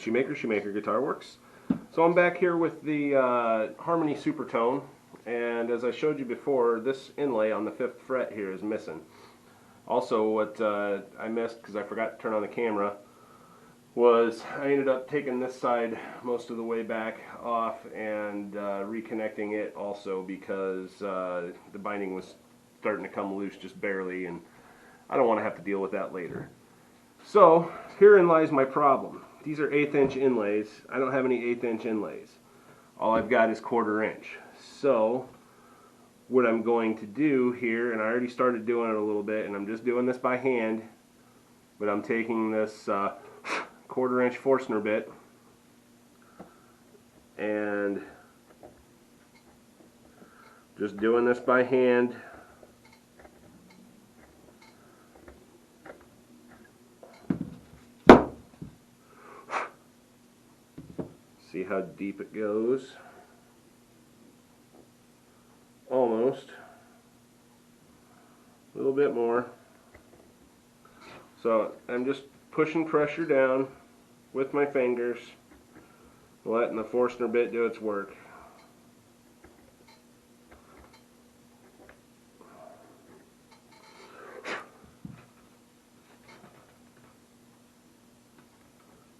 at Shoemaker Guitar Works. So I'm back here with the Harmony Supertone, and as I showed you before, this inlay on the 5th fret here is missing. Also, what I missed because I forgot to turn on the camera was I ended up taking this side most of the way back off and reconnecting it also because the binding was starting to come loose just barely, and I don't want to have to deal with that later. So herein lies my problem. These are 1/8 inch inlays. I don't have any 1/8 inch inlays. All I've got is 1/4 inch. So what I'm going to do here, and I already started doing it a little bit, and I'm just doing this by hand, but I'm taking this 1/4 inch Forstner bit and just doing this by hand. See how deep it goes? Almost. A little bit more. So I'm just pushing pressure down with my fingers, letting the Forstner bit do its work.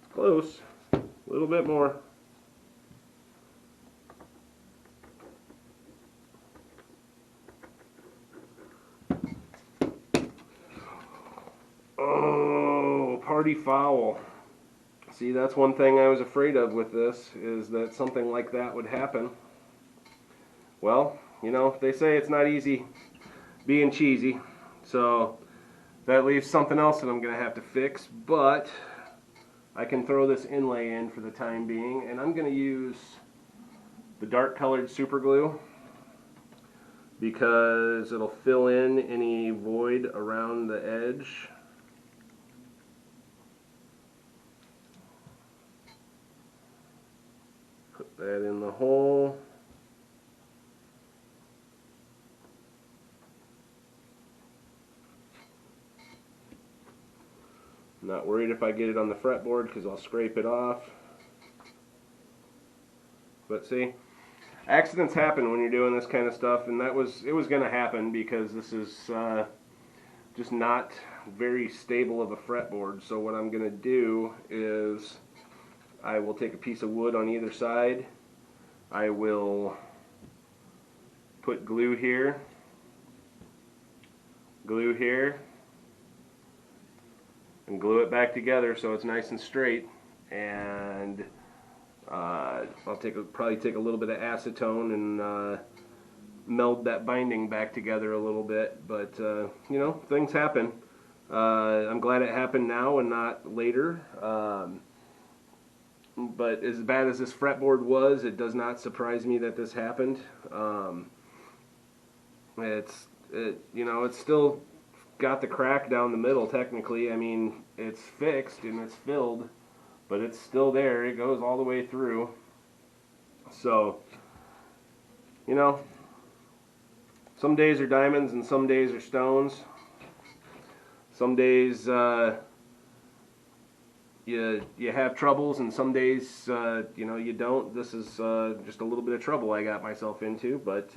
It's close. A little bit more. Oh, party foul. See, that's one thing I was afraid of with this, is that something like that would happen. Well, you know, they say it's not easy being cheesy, so that leaves something else that I'm going to have to fix, but I can throw this inlay in for the time being, and I'm going to use the dark colored super glue because it'll fill in any void around the edge. Put that in the hole. I'm not worried if I get it on the fretboard because I'll scrape it off. But see, accidents happen when you're doing this kind of stuff, and it was going to happen because this is just not very stable of a fretboard. So what I'm going to do is I will take a piece of wood on either side. I will put glue here, and glue it back together so it's nice and straight. And I'll probably take a little bit of acetone and meld that binding back together a little bit. But you know, things happen. I'm glad it happened now and not later. But as bad as this fretboard was, it does not surprise me that this happened. You know, it's still got the crack down the middle technically. I mean, it's fixed and it's filled, but it's still there. It goes all the way through. So, you know, some days are diamonds and some days are stones. Some days you have troubles, and some days you know, you don't. This is just a little bit of trouble I got myself into, but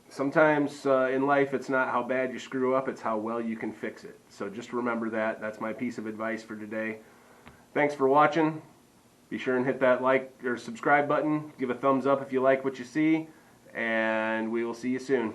sometimes in life it's not how bad you screw up, it's how well you can fix it. So just remember that. That's my piece of advice for today. Thanks for watching. Be sure and hit that like or subscribe button. Give a thumbs up if you like what you see, and we will see you soon.